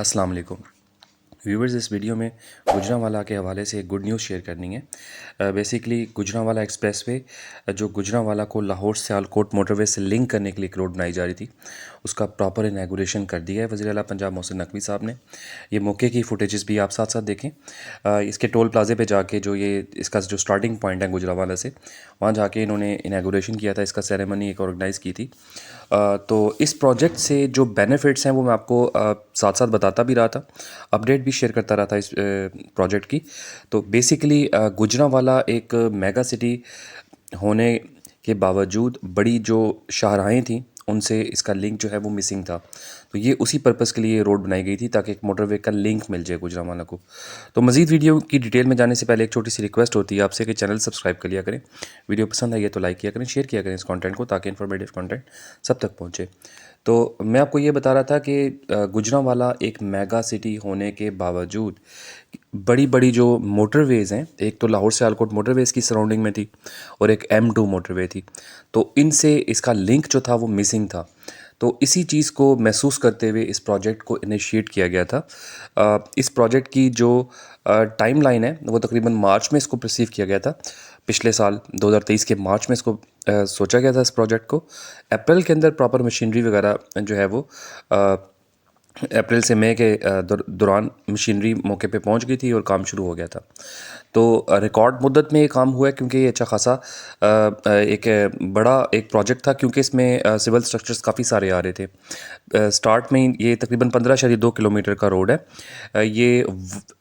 अस्सलाम वालेकुम व्यूवर्स। इस वीडियो में गुजरांवाला के हवाले से एक गुड न्यूज़ शेयर करनी है। बेसिकली गुजरांवाला एक्सप्रेसवे जो गुजरांवाला को लाहौर से सियालकोट मोटरवे से लिंक करने के लिए एक रोड बनाई जा रही थी, उसका प्रॉपर इनैगोरेशन कर दिया है वज़ीर आला पंजाब मोहसिन नकवी साहब ने। ये मौके की फुटेजेस भी आप साथ साथ देखें। इसके टोल प्लाजे पे जाके जो ये इसका जो स्टार्टिंग पॉइंट है गुजरांवाला से, वहाँ जाके इन्होंने इनैगोरेशन किया था, इसका सेरेमनी एक ऑर्गेनाइज़ की थी। तो इस प्रोजेक्ट से जो बेनिफिट्स हैं वो मैं आपको साथ साथ बताता भी रहा था, अपडेट भी शेयर करता रहा था इस प्रोजेक्ट की। तो बेसिकली गुजरांवाला एक मेगा सिटी होने के बावजूद बड़ी जो शाहराहें थी उनसे इसका लिंक जो है वो मिसिंग था। तो ये उसी पर्पज़ के लिए रोड बनाई गई थी ताकि एक मोटरवे का लिंक मिल जाए गुजरांवाला को। तो मज़ीद वीडियो की डिटेल में जाने से पहले एक छोटी सी रिक्वेस्ट होती है आपसे कि चैनल सब्सक्राइब कर लिया करें, वीडियो पसंद आई है तो लाइक किया करें, शेयर किया करें इस कंटेंट को ताकि इन्फॉर्मेटिव कंटेंट सब तक पहुँचे। तो मैं आपको ये बता रहा था कि गुजरांवाला एक मेगा सिटी होने के बावजूद बड़ी बड़ी जो मोटरवेज़ हैं, एक तो लाहौर सियालकोट मोटरवेज़ की सराउंडिंग में थी और एक M2 मोटरवे थी, तो इनसे इसका लिंक जो था वो मिसिंग था। तो इसी चीज़ को महसूस करते हुए इस प्रोजेक्ट को इनिशिएट किया गया था। इस प्रोजेक्ट की जो टाइमलाइन है वो तकरीबन मार्च में इसको परसीव किया गया था। पिछले साल 2023 के मार्च में इसको सोचा गया था इस प्रोजेक्ट को। अप्रैल के अंदर प्रॉपर मशीनरी वगैरह जो है वो अप्रैल से मई के दौरान मशीनरी मौके पे पहुंच गई थी और काम शुरू हो गया था। तो रिकॉर्ड मुद्दत में ये काम हुआ है क्योंकि ये अच्छा खासा एक बड़ा एक प्रोजेक्ट था, क्योंकि इसमें सिविल स्ट्रक्चर्स काफ़ी सारे आ रहे थे। स्टार्ट में ये तकरीबन 15.2 किलोमीटर का रोड है। ये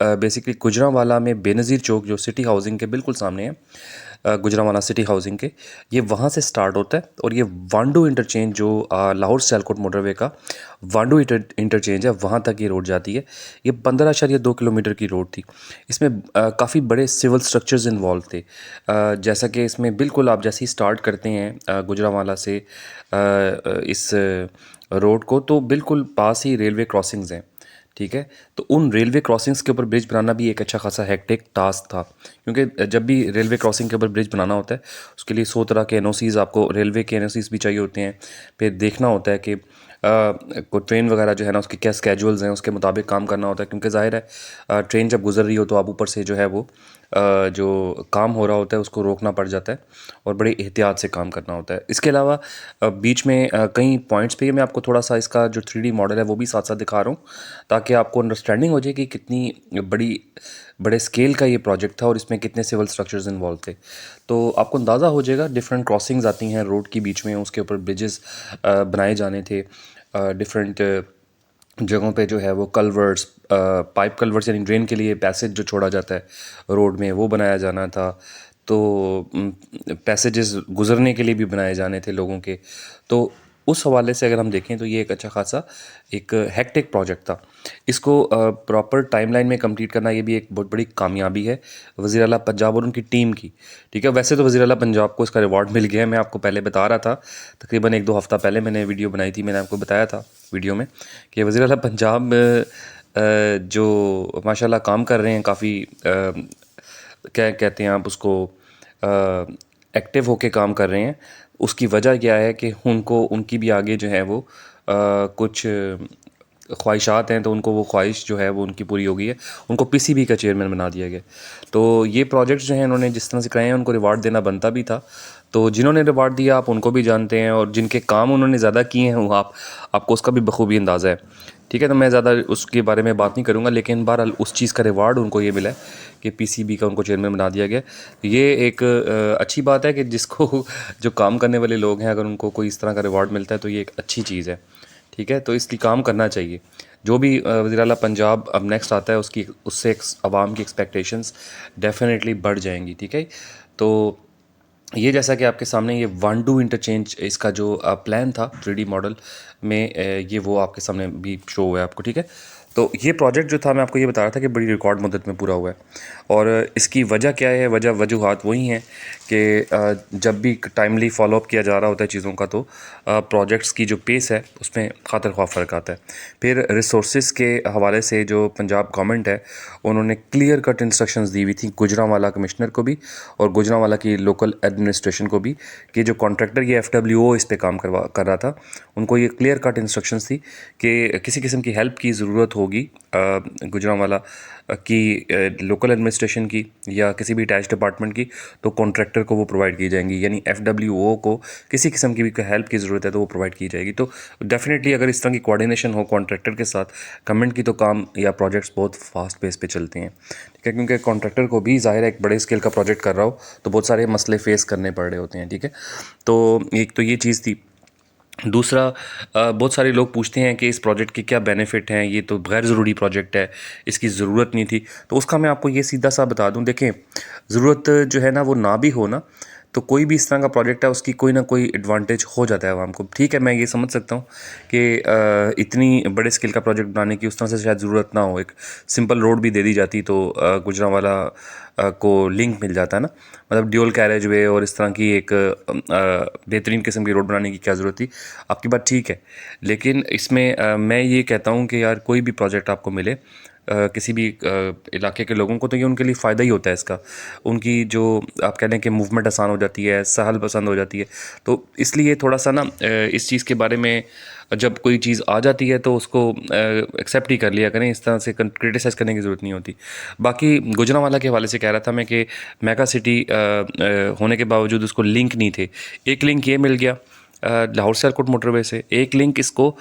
बेसिकली गुजरांवाला में बेनज़ीर चौक जो सिटी हाउसिंग के बिल्कुल सामने है, गुजरांवाला सिटी हाउसिंग के, ये वहाँ से स्टार्ट होता है और ये वांडू इंटरचेंज जो लाहौर सियालकोट मोटरवे का वांडू इंटरचेंज है वहाँ तक ये रोड जाती है। ये 15.2 किलोमीटर की रोड थी। इसमें काफ़ी बड़े सिविल स्ट्रक्चर्स इन्वॉल्व थे। जैसा कि इसमें बिल्कुल आप जैसे ही स्टार्ट करते हैं गुजरांवाला से इस रोड को, तो बिल्कुल पास ही रेलवे क्रॉसिंग्स हैं, ठीक है। तो उन रेलवे क्रॉसिंग्स के ऊपर ब्रिज बनाना भी एक अच्छा खासा हेक्टिक टास्क था, क्योंकि जब भी रेलवे क्रॉसिंग के ऊपर ब्रिज बनाना होता है उसके लिए 100 तरह के एनओसीज़, आपको रेलवे के एनओसीज़ भी चाहिए होते हैं। फिर देखना होता है कि को ट्रेन वगैरह जो है ना उसके क्या स्केजुअल्स हैं, उसके मुताबिक काम करना होता है, क्योंकि ज़ाहिर है ट्रेन जब गुजर रही हो तो आप ऊपर से जो है वो जो काम हो रहा होता है उसको रोकना पड़ जाता है और बड़ी एहतियात से काम करना होता है। इसके अलावा बीच में कई पॉइंट्स पे मैं आपको थोड़ा सा इसका जो 3D मॉडल है वो भी साथ साथ दिखा रहा हूँ ताकि आपको अंडरस्टैंडिंग हो जाए कि कितनी बड़े स्केल का ये प्रोजेक्ट था और इसमें कितने सिविल स्ट्रक्चर्स इन्वॉल्व थे। तो आपको अंदाज़ा हो जाएगा, डिफरेंट क्रॉसिंग्स आती हैं रोड के बीच में, उसके ऊपर ब्रिजेस बनाए जाने थे। डिफरेंट जगहों पे जो है वो कल्वर्ट्स, पाइप कल्वर्ट्स यानी ड्रेन के लिए पैसेज जो छोड़ा जाता है रोड में वो बनाया जाना था। तो पैसेजेस गुजरने के लिए भी बनाए जाने थे लोगों के। तो उस हवाले से अगर हम देखें तो ये एक अच्छा खासा एक हेक्टिक प्रोजेक्ट था। इसको प्रॉपर टाइमलाइन में कंप्लीट करना ये भी एक बहुत बड़ी कामयाबी है वज़ीर आला पंजाब और उनकी टीम की, ठीक है। वैसे तो वज़ीर आला पंजाब को इसका रिवॉर्ड मिल गया है, मैं आपको पहले बता रहा था, तकरीबन 1-2 हफ़्ता पहले मैंने वीडियो बनाई थी, मैंने आपको बताया था वीडियो में कि वज़ीर आला पंजाब जो माशाल्लाह काम कर रहे हैं काफ़ी, क्या कहते हैं आप उसको, एक्टिव होके काम कर रहे हैं। उसकी वजह क्या है कि उनको उनकी भी आगे जो है वो कुछ ख्वाहिशात हैं, तो उनको वो ख्वाहिश जो है वो उनकी पूरी हो गई है, उनको पीसीबी का चेयरमैन बना दिया गया। तो ये प्रोजेक्ट्स जो हैं उन्होंने जिस तरह से कराए हैं उनको रिवार्ड देना बनता भी था। तो जिन्होंने रिवार्ड दिया आप उनको भी जानते हैं और जिनके काम उन्होंने ज़्यादा किए हैं वो आपको उसका भी बखूबी अंदाज़ा है, ठीक है। तो मैं ज़्यादा उसके बारे में बात नहीं करूँगा, लेकिन बहरहाल उस चीज़ का रिवार्ड उनको ये मिला है कि पीसीबी का उनको चेयरमैन बना दिया गया। ये एक अच्छी बात है कि जिसको जो काम करने वाले लोग हैं अगर उनको कोई इस तरह का रिवार्ड मिलता है तो ये एक अच्छी चीज़ है, ठीक है। तो इसलिए काम करना चाहिए। जो भी वज़ीर आला पंजाब अब नेक्स्ट आता है उसकी उससे आवाम की एक्सपेक्टेशंस डेफिनेटली बढ़ जाएंगी, ठीक है। तो ये जैसा कि आपके सामने ये वांडू इंटरचेंज इसका जो प्लान था 3D मॉडल में, ये वो आपके सामने भी शो हुआ है आपको, ठीक है। तो ये प्रोजेक्ट जो था मैं आपको ये बता रहा था कि बड़ी रिकॉर्ड मुद्दत में पूरा हुआ है और इसकी वजह क्या है, वजूहात वही हैं कि जब भी टाइमली फॉलोअप किया जा रहा होता है चीज़ों का तो प्रोजेक्ट्स की जो पेस है उसमें खातर ख्वाह फ़र्क आता है। फिर रिसोर्स के हवाले से जो पंजाब गवर्नमेंट है उन्होंने क्लियर कट इंस्ट्रक्शंस दी हुई थी गुजरांवाला कमिश्नर को भी और गुजरांवाला की लोकल एडमिनिस्ट्रेशन को भी कि जो कॉन्ट्रैक्टर ये FWO इस पे काम कर रहा था उनको ये क्लियर कट इंस्ट्रक्शंस थी कि किसी किस्म की हेल्प की ज़रूरत होगी गुजरांवाला की लोकल एडमिनिस्ट्रेशन की या किसी भी अटैच डिपार्टमेंट की, तो कॉन्ट्रैक्टर को वो प्रोवाइड की जाएंगी। यानी FWO को किसी किस्म की भी हेल्प की ज़रूरत है तो वो प्रोवाइड की जाएगी। तो डेफिनेटली अगर इस तरह की कोऑर्डिनेशन हो कॉन्ट्रैक्टर के साथ गवर्नमेंट की, तो काम या प्रोजेक्ट्स बहुत फास्ट बेस पे चलते हैं, ठीक है। क्योंकि कॉन्ट्रैक्टर को भी ज़ाहिर है एक बड़े स्केल का प्रोजेक्ट कर रहा हो तो बहुत सारे मसले फेस करने पड़ रहे होते हैं, ठीक है। तो एक तो ये चीज़ थी। दूसरा, बहुत सारे लोग पूछते हैं कि इस प्रोजेक्ट के क्या बेनिफिट हैं, ये तो गैर ज़रूरी प्रोजेक्ट है, इसकी ज़रूरत नहीं थी। तो उसका मैं आपको ये सीधा सा बता दूं, देखें, ज़रूरत जो है ना वो ना भी हो ना, तो कोई भी इस तरह का प्रोजेक्ट है उसकी कोई ना कोई एडवांटेज हो जाता है आवाम को, ठीक है। मैं ये समझ सकता हूँ कि इतनी बड़े स्केल का प्रोजेक्ट बनाने की उस तरह से शायद ज़रूरत ना हो, एक सिंपल रोड भी दे दी जाती तो गुजरांवाला को लिंक मिल जाता है ना, मतलब ड्यूल कैरेज वे और इस तरह की एक बेहतरीन किस्म की रोड बनाने की क्या ज़रूरत थी। आपकी बात ठीक है, लेकिन इसमें मैं ये कहता हूँ कि यार कोई भी प्रोजेक्ट आपको मिले किसी भी इलाके के लोगों को, तो ये उनके लिए फ़ायदा ही होता है इसका। उनकी जो आप कह लें कि मूवमेंट आसान हो जाती है, सहल पसंद हो जाती है। तो इसलिए थोड़ा सा ना इस चीज़ के बारे में जब कोई चीज़ आ जाती है तो उसको एक्सेप्ट ही कर लिया करें, इस तरह से क्रिटिसाइज़ करने की ज़रूरत नहीं होती। बाकी गुजरांवाला के हवाले से कह रहा था मैं कि मेगा सिटी होने के बावजूद उसको लिंक नहीं थे। एक लिंक ये मिल गया लाहौर सियालकोट मोटरवे से, एक लिंक इसको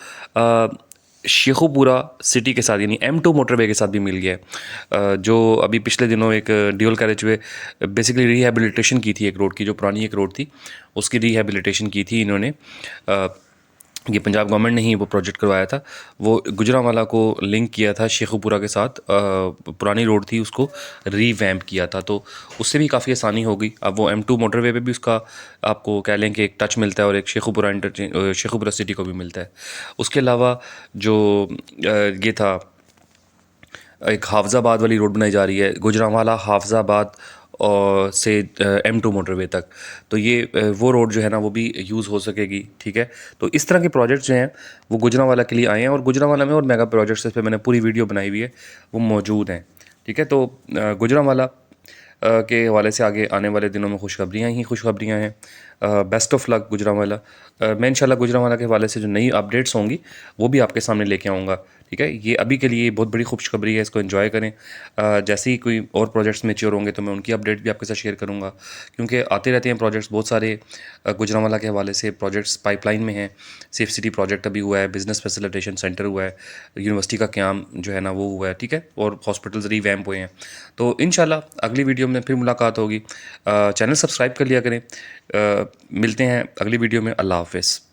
शेखुपुरा सिटी के साथ यानी M2 मोटरवे के साथ भी मिल गया है। जो अभी पिछले दिनों एक dual carriage way basically rehabilitation की थी एक रोड की, जो पुरानी एक रोड थी उसकी रिहैबिलिटेशन की थी इन्होंने। ये पंजाब गवर्नमेंट ने ही वो प्रोजेक्ट करवाया था। वो गुजरांवाला को लिंक किया था शेखुपुरा के साथ, पुरानी रोड थी उसको रीवैम्प किया था, तो उससे भी काफ़ी आसानी हो गई। अब वो M2 मोटरवे पे भी उसका आपको कह लें कि एक टच मिलता है और एक शेखुपुरा शेखुपुरा सिटी को भी मिलता है। उसके अलावा जो ये था, एक हाफजाबाद वाली रोड बनाई जा रही है गुजरांवाला हाफजाबाद और से M2 मोटरवे तक, तो ये वो रोड जो है ना वो भी यूज़ हो सकेगी, ठीक है। तो इस तरह के प्रोजेक्ट्स जो हैं वो गुजरांवाला के लिए आए हैं, और गुजरांवाला में और मेगा प्रोजेक्ट्स इस पर मैंने पूरी वीडियो बनाई हुई है, वो मौजूद हैं, ठीक है। तो गुजरांवाला के हवाले से आगे आने वाले दिनों में खुशखबरियाँ ही खुशखबरियाँ हैं। Best of luck Gujranwala. मैं इंशाल्लाह गुजरांवाला के हवाले से जो नई अपडेट्स होंगी वो भी आपके सामने लेके आऊँगा, ठीक है। ये अभी के लिए बहुत बड़ी खुशखबरी है, इसको एंजॉय करें। जैसे ही कोई और प्रोजेक्ट्स मैच्योर होंगे तो मैं उनकी अपडेट भी आपके साथ शेयर करूँगा, क्योंकि आते रहते हैं प्रोजेक्ट्स बहुत सारे। गुजरांवाला के हवाले से प्रोजेक्ट्स पाइपलाइन में हैं। सेफ सिटी प्रोजेक्ट अभी हुआ है, बिज़नेस फैसिलिटेशन सेंटर हुआ है, यूनिवर्सिटी का क़याम जो है ना वो हुआ है, ठीक है, और हॉस्पिटल्स रीवैम्प हुए हैं। तो इंशाल्लाह अगली वीडियो में फिर मुलाकात होगी। चैनल सब्सक्राइब कर लिया करें। मिलते हैं अगली वीडियो में। अल्लाह हाफ़िज़।